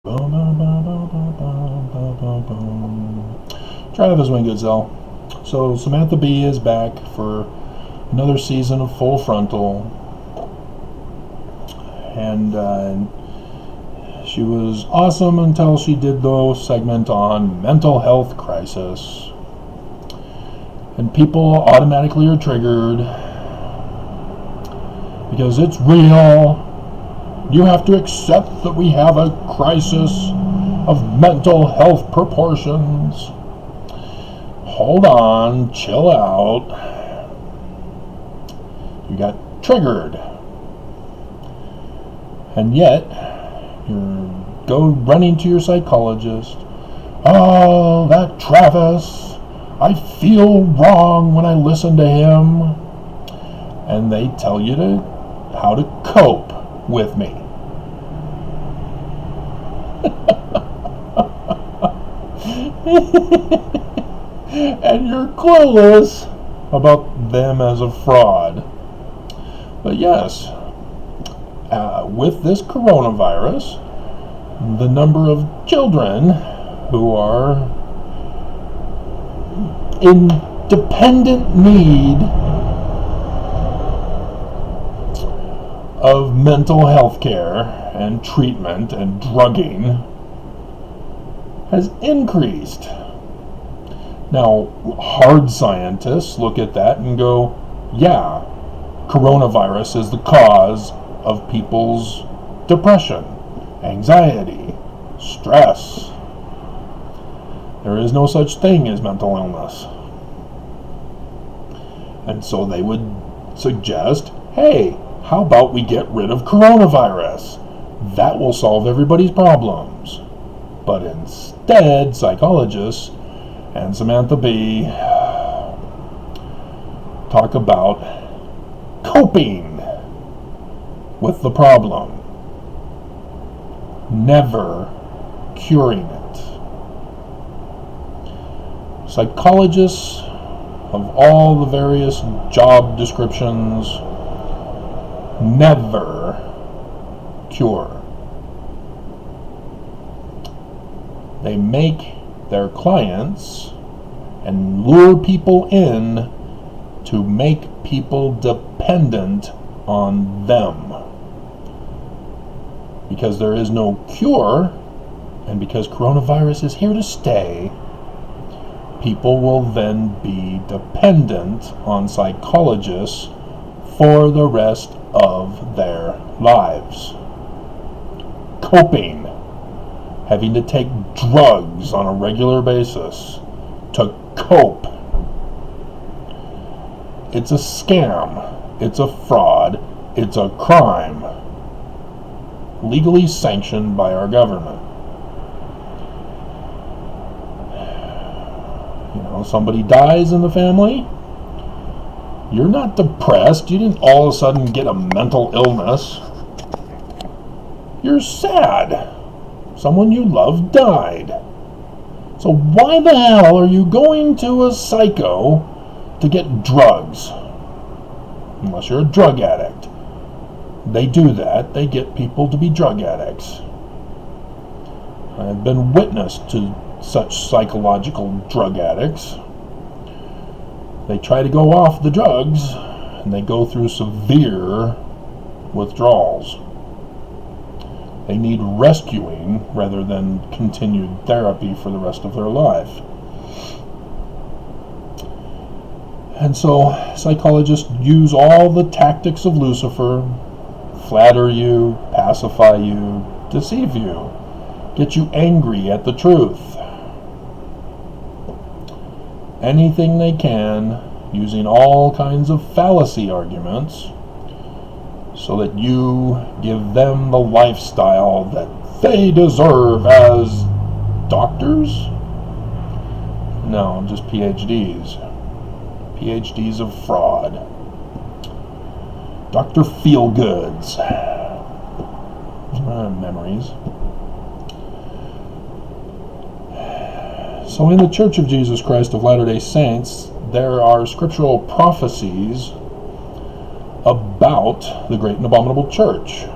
Travis Wingoodsell. So Samantha Bee is back for another season of Full Frontal, and she was awesome until she did the segment on mental health crisis, and people automatically are triggered because it's real. You have to accept that we have a crisis of mental health proportions. Hold on, chill out. You got triggered. And yet, you go running to your psychologist. Oh, that Travis. I feel wrong when I listen to him. And they tell you how to cope with me. And you're clueless about them as a fraud. But yes, with this coronavirus, the number of children who are in dependent need of mental health care and treatment and drugging has increased. Now, hard scientists look at that and go, yeah, coronavirus is the cause of people's depression, anxiety, stress. There is no such thing as mental illness. And so they would suggest, hey, how about we get rid of coronavirus? That will solve everybody's problems. But instead, psychologists and Samantha Bee talk about coping with the problem, never curing it. Psychologists of all the various job descriptions never cure. They make their clients and lure people in to make people dependent on them. Because there is no cure, and because coronavirus is here to stay, people will then be dependent on psychologists for the rest of their lives. Coping. Having to take drugs on a regular basis to cope. It's a scam. It's a fraud. It's a crime. Legally sanctioned by our government. You know, somebody dies in the family. You're not depressed. You didn't all of a sudden get a mental illness. You're sad. Someone you love died. So why the hell are you going to a psycho to get drugs? Unless you're a drug addict. They do that. They get people to be drug addicts. I've been witness to such psychological drug addicts. They try to go off the drugs, and they go through severe withdrawals. They need rescuing rather than continued therapy for the rest of their life. And so psychologists use all the tactics of Lucifer: flatter you, pacify you, deceive you, get you angry at the truth. Anything they can, using all kinds of fallacy arguments, so that you give them the lifestyle that they deserve as doctors? No, just PhDs. PhDs of fraud. Dr. Feelgoods. Memories. So in the Church of Jesus Christ of Latter-day Saints, there are scriptural prophecies about the great and abominable church.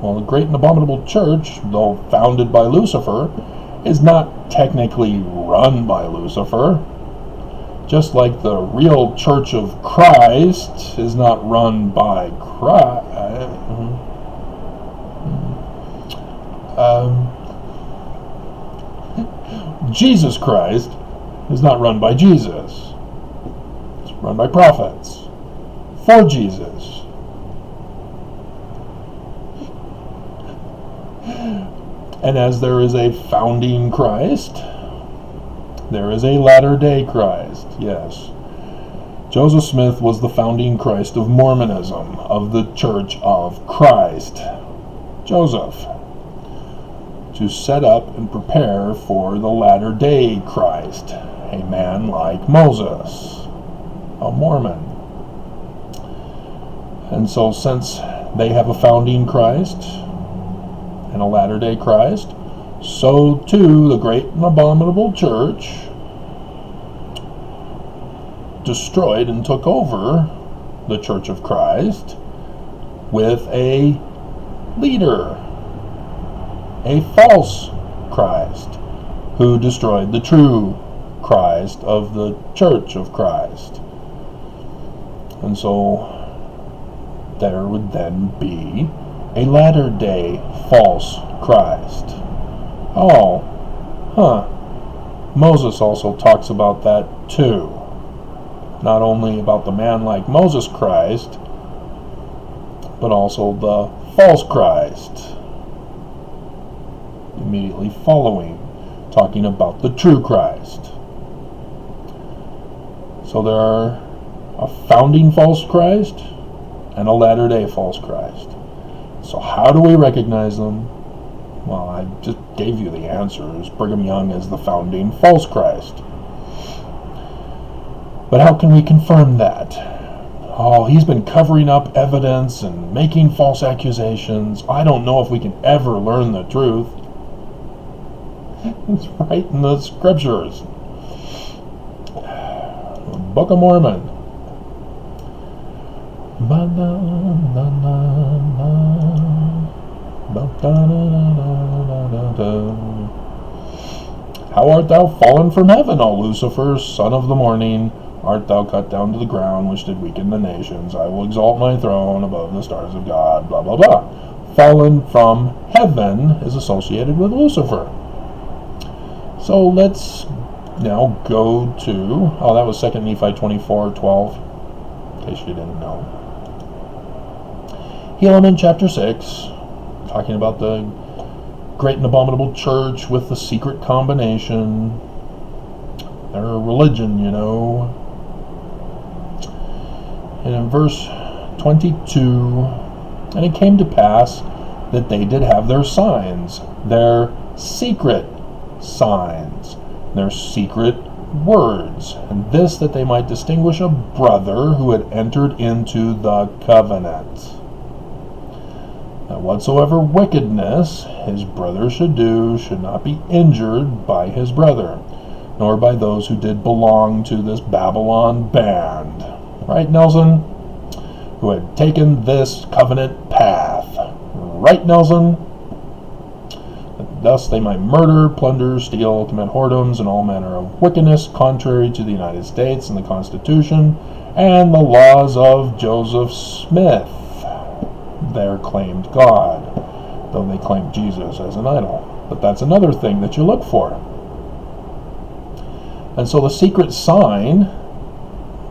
Well, the great and abominable church, though founded by Lucifer, is not technically run by Lucifer. Just like the real Church of Christ is not run by Christ. Jesus Christ is not run by Jesus. It's run by prophets for Jesus. And as there is a founding Christ, there is a latter-day Christ, yes. Joseph Smith was the founding Christ of Mormonism, of the Church of Christ. Joseph, to set up and prepare for the latter-day Christ, a man like Moses, a Mormon. And so since they have a founding Christ and a latter-day Christ, so too the great and abominable church destroyed and took over the Church of Christ with a leader, a false Christ, who destroyed the true Christ of the Church of Christ. And so there would then be a latter-day false Christ. Oh, Moses also talks about that too. Not only about the man like Moses Christ, but also the false Christ immediately following, talking about the true Christ. So there are a founding false Christ and a latter-day false Christ. So how do we recognize them? Well, I just gave you the answers. Brigham Young is the founding false Christ. But how can we confirm that? Oh, he's been covering up evidence and making false accusations. I don't know if we can ever learn the truth. It's right in the scriptures. The Book of Mormon. How art thou fallen from heaven, O Lucifer, son of the morning? Art thou cut down to the ground, which did weaken the nations? I will exalt my throne above the stars of God, blah, blah, blah. Fallen from heaven is associated with Lucifer. So let's now go to, that was 2 Nephi 24:12, in case you didn't know. Helaman chapter 6, talking about the great and abominable church with the secret combination, their religion, you know. And in verse 22, and it came to pass that they did have their signs, their secret signs, their secret words, and this that they might distinguish a brother who had entered into the covenant. That whatsoever wickedness his brother should do should not be injured by his brother, nor by those who did belong to this Babylon band. Right, Nelson? Who had taken this covenant path. Right, Nelson? Thus they might murder, plunder, steal, commit whoredoms, and all manner of wickedness contrary to the United States and the Constitution and the laws of Joseph Smith, their claimed God, though they claimed Jesus as an idol. But that's another thing that you look for. And so the secret sign,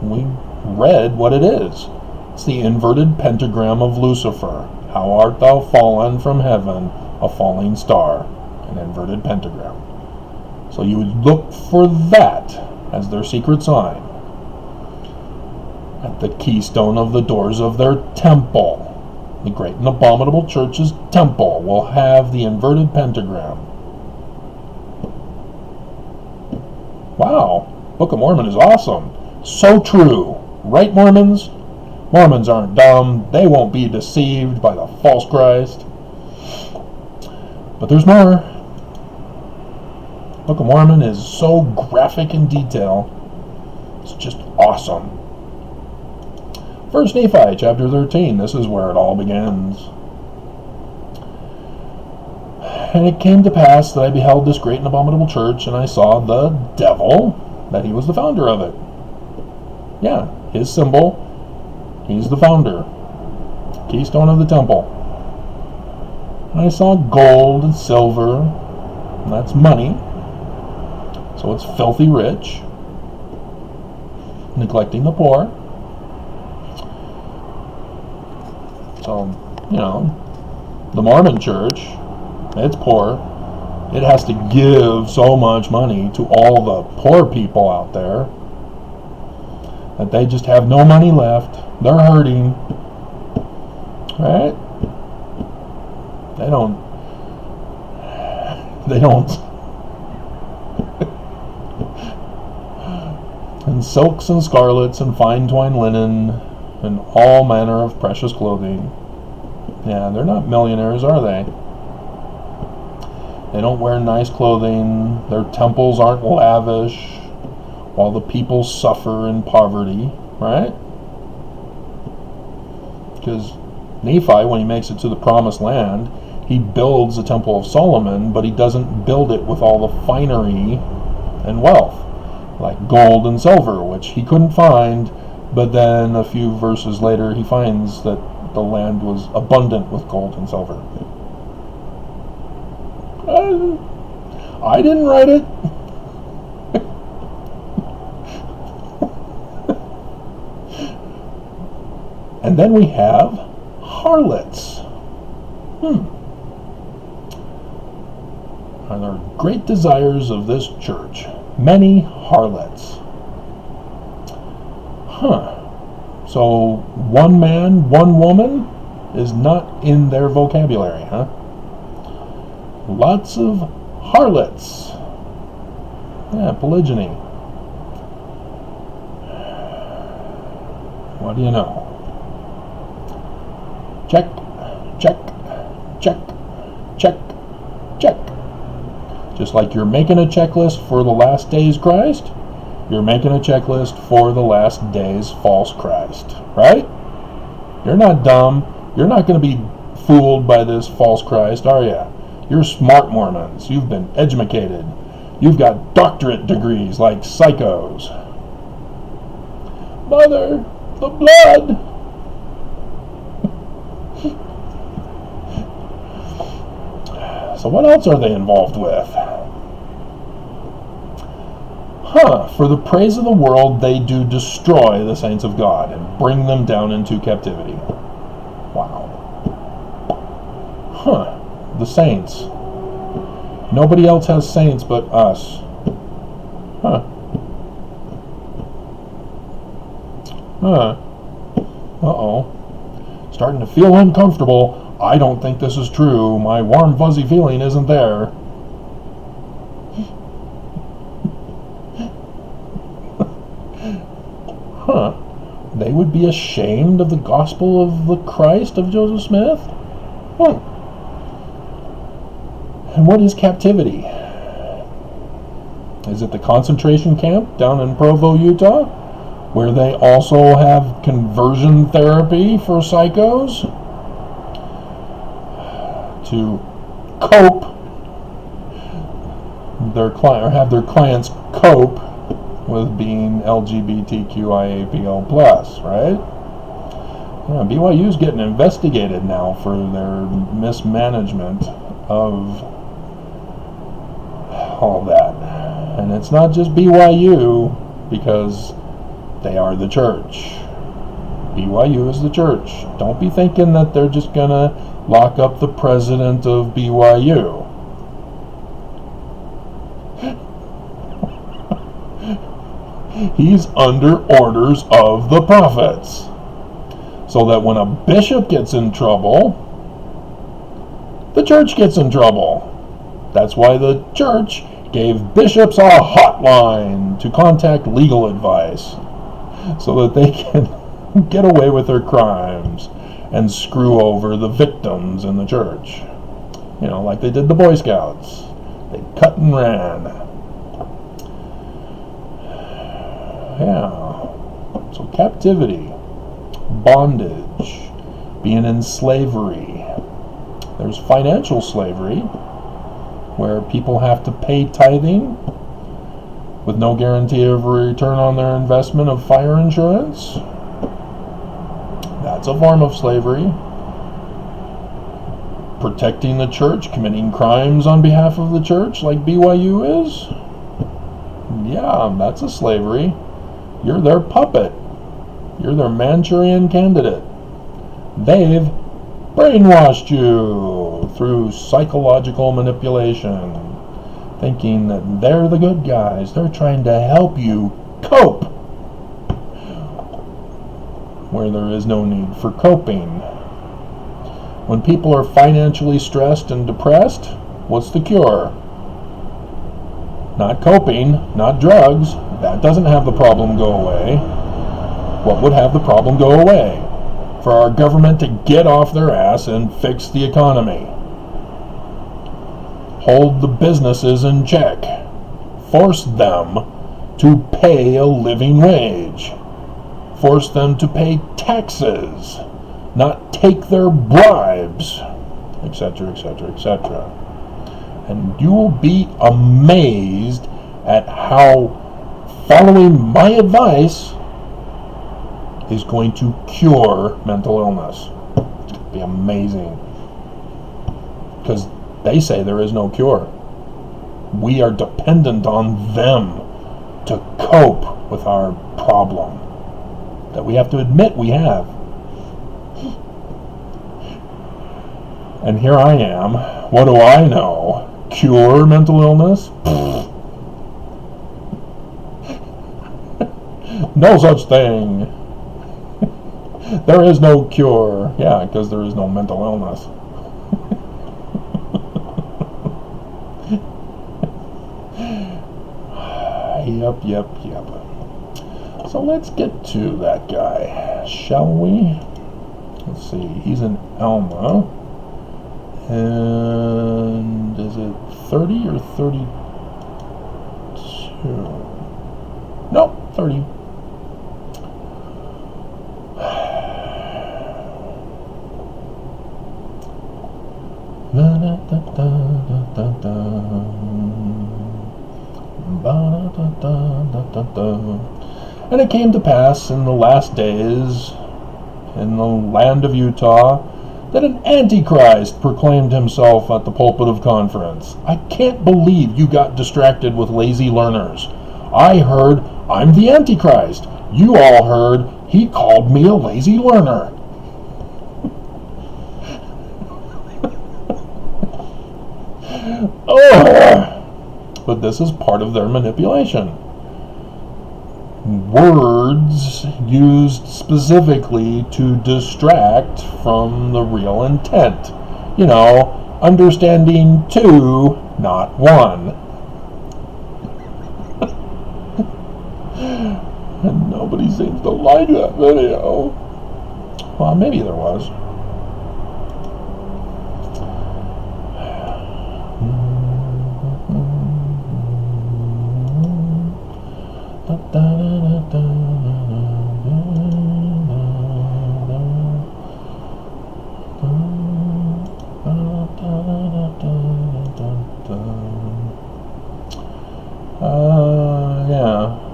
we read what it is. It's the inverted pentagram of Lucifer. How art thou fallen from heaven, a falling star, an inverted pentagram. So you would look for that as their secret sign. At the keystone of the doors of their temple, the great and abominable church's temple will have the inverted pentagram. Wow, Book of Mormon is awesome. So true. Right, Mormons? Mormons aren't dumb. They won't be deceived by the false Christ. But there's more. Book of Mormon is so graphic in detail. It's just awesome. 1 Nephi chapter 13. This is where it all begins. And it came to pass that I beheld this great and abominable church, and I saw the devil, that he was the founder of it. Yeah, his symbol, he's the founder. Keystone of the temple. And I saw gold and silver, and that's money. So it's filthy rich, neglecting the poor. So, the Mormon church, it's poor. It has to give so much money to all the poor people out there that they just have no money left. They're hurting. Right? They don't. And silks and scarlets and fine twined linen and all manner of precious clothing. Yeah, they're not millionaires, are they? They don't wear nice clothing. Their temples aren't lavish, while the people suffer in poverty, right? Because Nephi, when he makes it to the promised land, he builds the Temple of Solomon, but he doesn't build it with all the finery and wealth, like gold and silver, which he couldn't find, but then a few verses later he finds that the land was abundant with gold and silver. I didn't write it. And then we have harlots. Are there great desires of this church? Many harlots. So one man, one woman is not in their vocabulary, huh? Lots of harlots. Yeah, polygyny. What do you know? Check, check, check, check, check. Just like you're making a checklist for the last days Christ, you're making a checklist for the last days false Christ, right? You're not dumb. You're not going to be fooled by this false Christ, are you? You're smart Mormons. You've been educated. You've got doctorate degrees like psychos. Mother, the blood. So what else are they involved with? For the praise of the world, they do destroy the saints of God and bring them down into captivity. Wow. The saints. Nobody else has saints but us. Uh-oh. Starting to feel uncomfortable. I don't think this is true. My warm, fuzzy feeling isn't there. They would be ashamed of the gospel of the Christ of Joseph Smith? And what is captivity? Is it the concentration camp down in Provo, Utah, where they also have conversion therapy for psychos to cope have their clients cope with being LGBTQIAPL+, right? Yeah, BYU's getting investigated now for their mismanagement of all that. And it's not just BYU, because they are the church. BYU is the church. Don't be thinking that they're just going to lock up the president of BYU. He's under orders of the prophets. So that when a bishop gets in trouble, the church gets in trouble. That's why the church gave bishops a hotline to contact legal advice, so that they can get away with their crimes and screw over the victims in the church. Like they did the Boy Scouts. They cut and ran. Yeah. So captivity, bondage, being in slavery. There's financial slavery, where people have to pay tithing with no guarantee of a return on their investment of fire insurance. That's a form of slavery. Protecting the church, committing crimes on behalf of the church, like BYU is. Yeah, that's a slavery. You're their puppet. You're their Manchurian candidate. They've brainwashed you through psychological manipulation, thinking that they're the good guys. They're trying to help you cope where there is no need for coping. When people are financially stressed and depressed, what's the cure? Not coping, not drugs. That doesn't have the problem go away. What would have the problem go away? For our government to get off their ass and fix the economy. Hold the businesses in check. Force them to pay a living wage. Force them to pay taxes, not take their bribes, etc., etc., etc. And you will be amazed at how following my advice is going to cure mental illness. It's going to be amazing. Because they say there is no cure. We are dependent on them to cope with our problem that we have to admit we have. And here I am. What do I know? Cure mental illness? No such thing. There is no cure. Yeah, because there is no mental illness. Yep. So let's get to that guy, shall we? Let's see. He's in Alma. And is it 30 or 32? Nope, 30. And it came to pass in the last days, in the land of Utah, that an antichrist proclaimed himself at the pulpit of conference. I can't believe you got distracted with lazy learners. I heard I'm the antichrist. You all heard he called me a lazy learner. But this is part of their manipulation. Words used specifically to distract from the real intent. You know, understanding two, not one. And nobody seems to like that video. Well, maybe there was.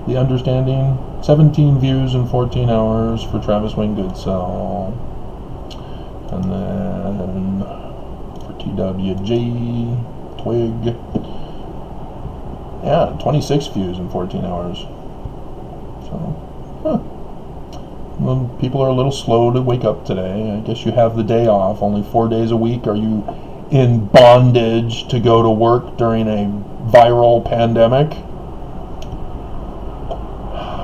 The Understanding, 17 views in 14 hours for Travis Wayne Goodsell. And then for TWG, Twig, yeah, 26 views in 14 hours. So, well, people are a little slow to wake up today. I guess you have the day off, only 4 days a week. Are you in bondage to go to work during a viral pandemic?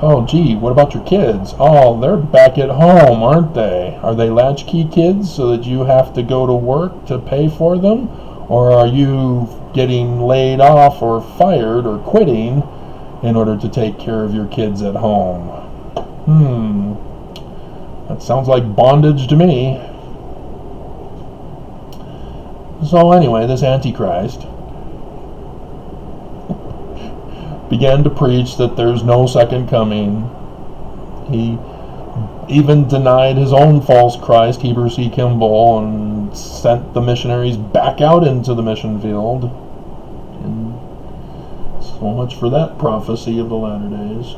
Oh, gee, what about your kids? Oh, they're back at home, aren't they? Are they latchkey kids so that you have to go to work to pay for them? Or are you getting laid off or fired or quitting in order to take care of your kids at home? That sounds like bondage to me. So anyway, this Antichrist began to preach that there's no second coming. He even denied his own false Christ, Heber C. Kimball, and sent the missionaries back out into the mission field. So much for that prophecy of the latter days.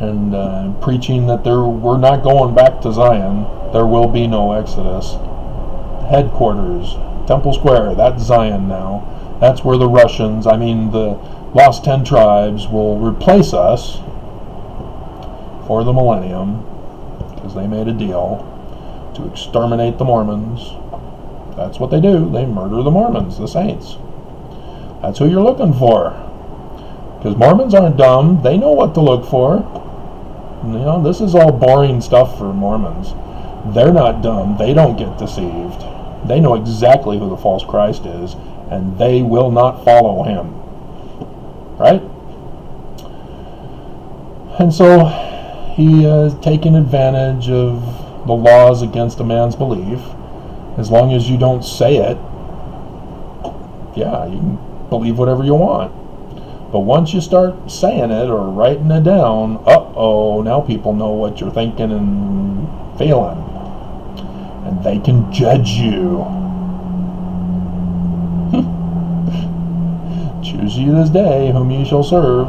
And preaching that we're not going back to Zion. There will be no Exodus. Headquarters, Temple Square, that's Zion now. That's where the the lost 10 tribes will replace us for the millennium, because they made a deal to exterminate the Mormons. That's what they do. They murder the Mormons, the saints. That's who you're looking for. Because Mormons aren't dumb. They know what to look for. This is all boring stuff for Mormons. They're not dumb. They don't get deceived. They know exactly who the false Christ is, and they will not follow him. Right? And so he is taking advantage of the laws against a man's belief. As long as you don't say it, yeah, you can believe whatever you want. But once you start saying it or writing it down, now people know what you're thinking and feeling. And they can judge you. Choose you this day whom ye shall serve.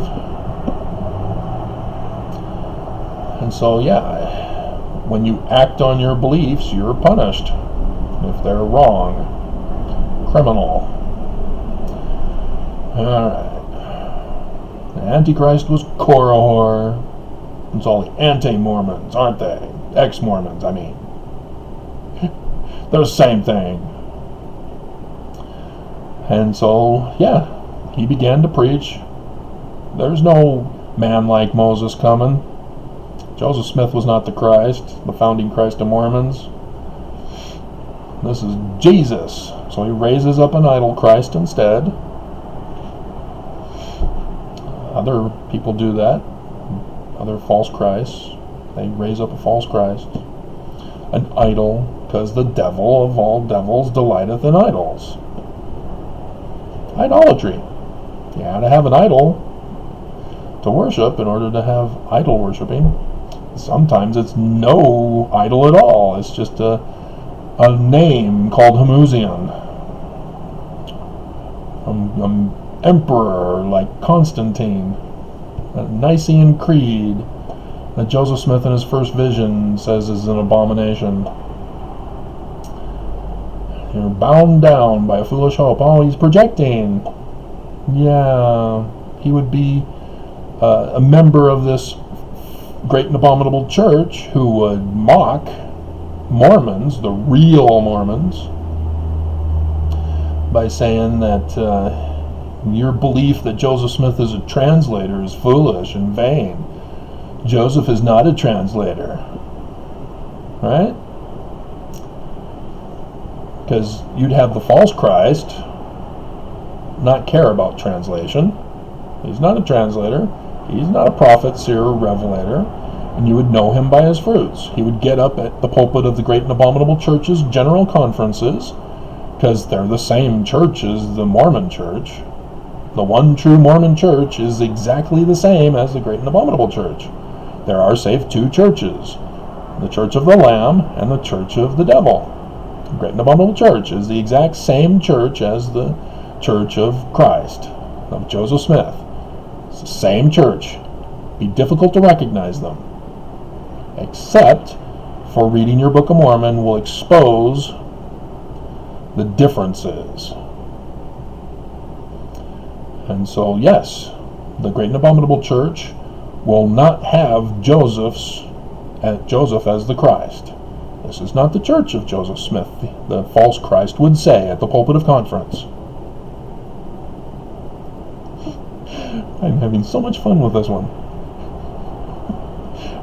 And so, when you act on your beliefs, you're punished. If they're wrong. Criminal. Alright. The Antichrist was Korihor. It's all the anti-Mormons, aren't they? Ex-Mormons, I mean. They're the same thing. And so, he began to preach. There's no man like Moses coming. Joseph Smith was not the Christ, the founding Christ of Mormons. This is Jesus. So he raises up an idol Christ instead. Other people do that. Other false Christs. They raise up a false Christ. An idol, because the devil of all devils delighteth in idols. Idolatry. You had to have an idol to worship in order to have idol worshiping. Sometimes it's no idol at all. It's just a name called Hamuzian. An emperor like Constantine. A Nicene Creed that Joseph Smith in his first vision says is an abomination. You're bound down by a foolish hope. Oh, he's projecting. Yeah, he would be a member of this great and abominable church who would mock Mormons, the real Mormons, by saying that your belief that Joseph Smith is a translator is foolish and vain. Joseph is not a translator, right? Because you'd have the false Christ not care about translation. He's not a translator. He's not a prophet, seer, or revelator. And you would know him by his fruits. He would get up at the pulpit of the Great and Abominable Church's general conferences, because they're the same church as the Mormon Church. The one true Mormon Church is exactly the same as the Great and Abominable Church. There are save two churches, the Church of the Lamb and the Church of the Devil. The Great and Abominable Church is the exact same church as the Church of Christ, of Joseph Smith. It's the same church. It'd be difficult to recognize them, except for reading your Book of Mormon will expose the differences. And so, yes, the Great and Abominable Church will not have Joseph as the Christ. This is not the church of Joseph Smith, the false Christ would say at the pulpit of conference. I'm having so much fun with this one.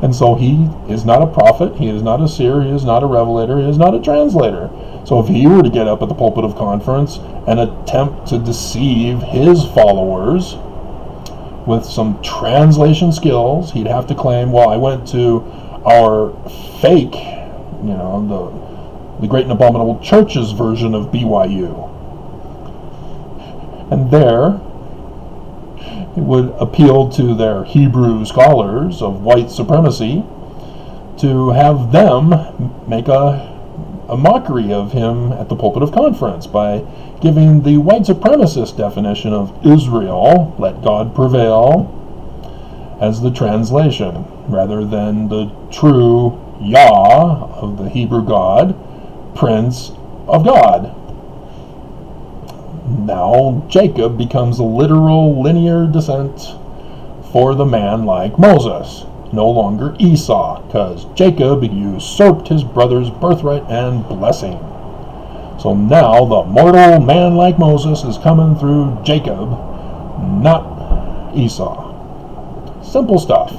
And so he is not a prophet, he is not a seer, he is not a revelator, he is not a translator. So if he were to get up at the pulpit of conference and attempt to deceive his followers with some translation skills, he'd have to claim, well, I went to our fake, the Great and Abominable Church's version of BYU. And there, it would appeal to their Hebrew scholars of white supremacy to have them make a a mockery of him at the pulpit of conference by giving the white supremacist definition of Israel, let God prevail, as the translation, rather than the true Yah of the Hebrew God, Prince of God. Now Jacob becomes a literal linear descent for the man like Moses, no longer Esau, because Jacob usurped his brother's birthright and blessing. So now the mortal man like Moses is coming through Jacob, not Esau. Simple stuff,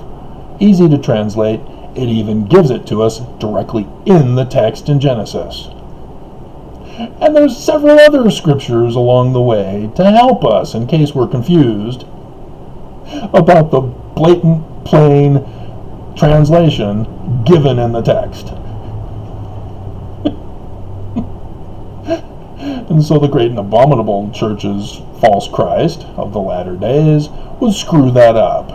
easy to translate. It even gives it to us directly in the text in Genesis. And there's several other scriptures along the way to help us in case we're confused about the blatant, plain translation given in the text. And so the great and abominable church's false Christ of the latter days would screw that up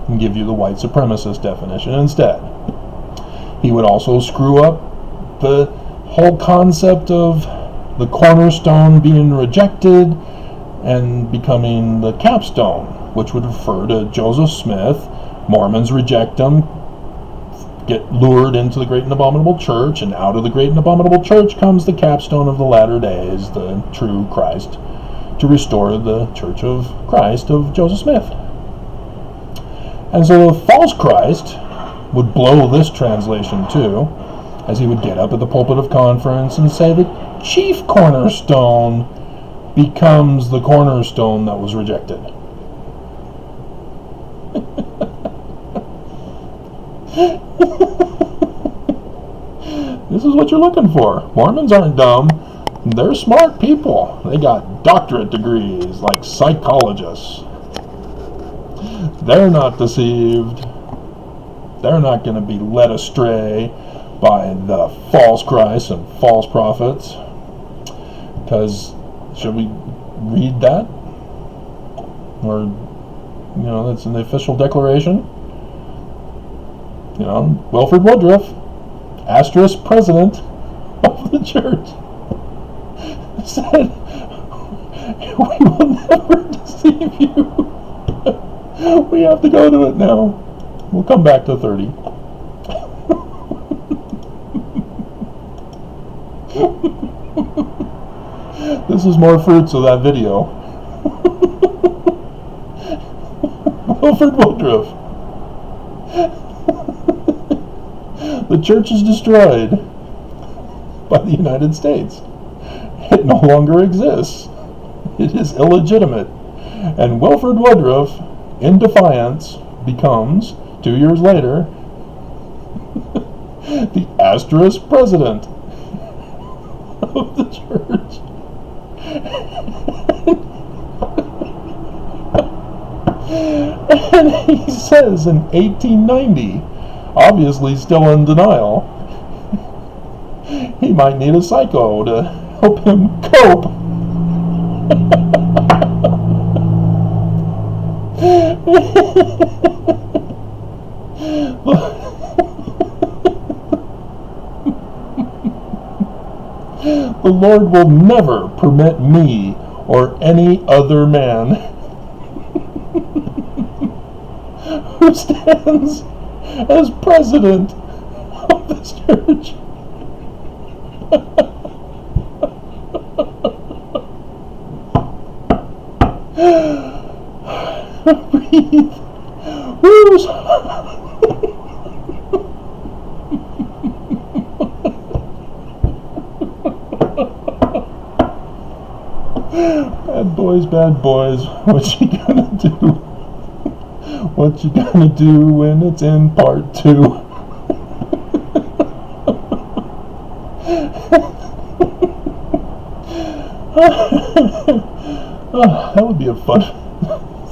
and give you the white supremacist definition instead. He would also screw up the whole concept of the cornerstone being rejected and becoming the capstone, which would refer to Joseph Smith. Mormons reject him, get lured into the great and abominable church, and out of the great and abominable church comes the capstone of the latter days, the true Christ, to restore the church of Christ of Joseph Smith. And so the false Christ would blow this translation too, as he would get up at the pulpit of conference and say the chief cornerstone becomes the cornerstone that was rejected. This is what you're looking for. Mormons aren't dumb. They're smart people. They got doctorate degrees like psychologists. They're not deceived. They're not going to be led astray by the false Christ and false prophets. Because, should we read that? Or, that's in the official declaration. Wilford Woodruff, asterisk president of the church, said, "We will never deceive you." We have to go to it now. We'll come back to 30. This is more fruits of that video. Wilford Woodruff. The church is destroyed by the United States. It no longer exists. It is illegitimate. And Wilford Woodruff, in defiance, becomes, 2 years later, the asterisk president of the church. And he says in 1890, obviously still in denial, he might need a psycho to help him cope. The Lord will never permit me or any other man who stands as president of this church breathe. Bad boys, what you gonna do? What you gonna do when it's in part 2? That would be a fun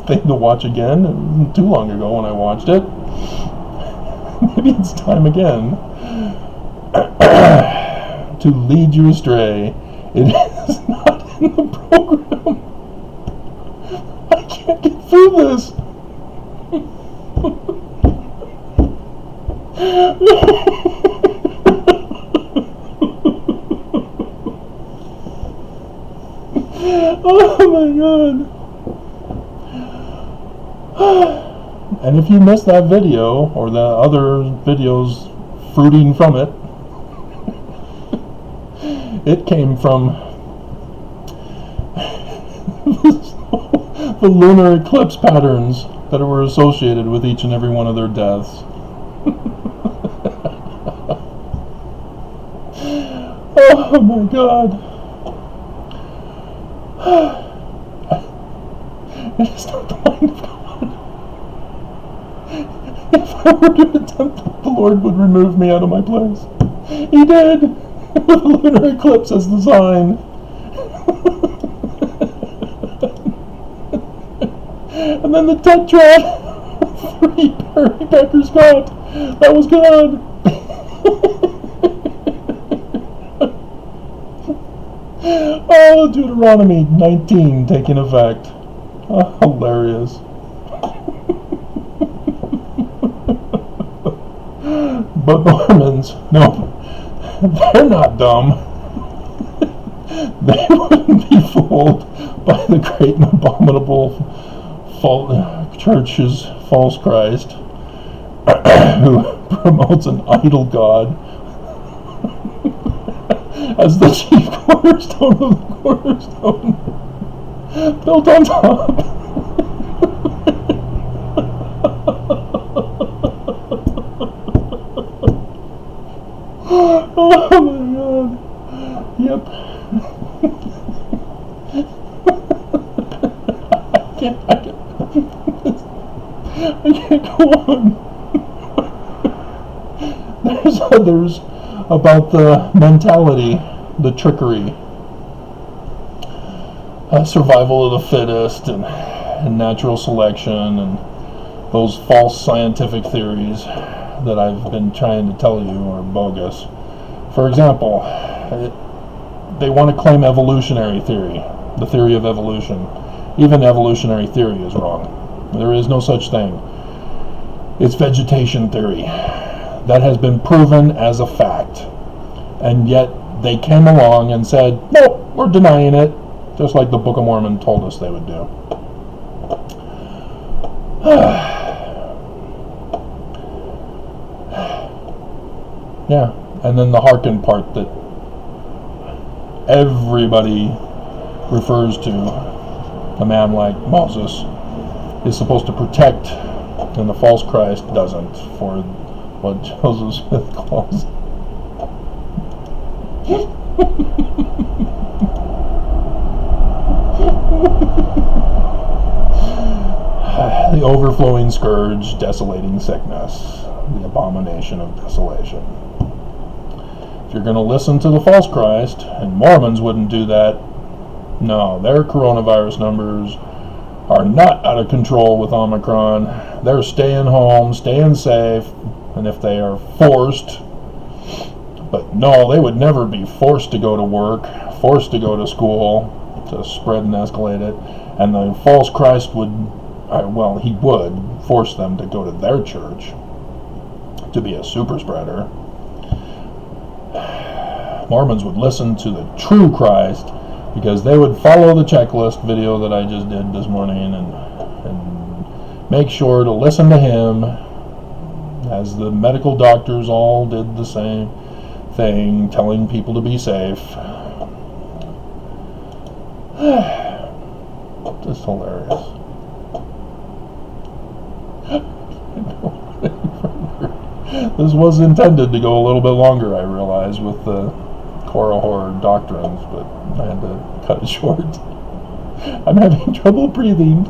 thing to watch again. It wasn't too long ago when I watched it. Maybe it's time again to lead you astray. It is not in the program. I can't get through this. Oh my god. And if you missed that video, or the other videos fruiting from it, it came from the lunar eclipse patterns that were associated with each and every one of their deaths. Oh my god. It is not the mind of God. If I were to attempt it, the Lord would remove me out of my place. He did, with the lunar eclipse as the sign. And then the tetrad, 3 Perry Becker Scott. That was God. Oh, Deuteronomy 19 taking effect. Oh, hilarious. But Mormons, no, they're not dumb. They wouldn't be fooled by the great and abominable church's false Christ, who promotes an idol God as the chief cornerstone of the cornerstone, built on top. Oh my god. Yep. I can't go on. There's others about the mentality, the trickery, survival of the fittest, and natural selection, and those false scientific theories that I've been trying to tell you are bogus. For example, they want to claim evolutionary theory, the theory of evolution. Even evolutionary theory is wrong. There is no such thing. It's vegetation theory. That has been proven as a fact. And yet they came along and said, no, we're denying it, just like the Book of Mormon told us they would do. Yeah, and then the hearken part that everybody refers to, a man like Moses is supposed to protect, and the false Christ doesn't, for what Joseph Smith calls the overflowing scourge, desolating sickness, the abomination of desolation. If you're going to listen to the false Christ, and Mormons wouldn't do that, no, their coronavirus numbers are not out of control with Omicron. They're staying home, staying safe, and if they are forced, but no, they would never be forced to go to work, forced to go to school, to spread and escalate it, and the false Christ would, well, he would force them to go to their church to be a super spreader. Mormons would listen to the true Christ, because they would follow the checklist video that I just did this morning, and make sure to listen to him, as the medical doctors all did the same thing, telling people to be safe. Just hilarious. This was intended to go a little bit longer, I realize, with the Korahor doctrines, but I had to cut it short. I'm having trouble breathing.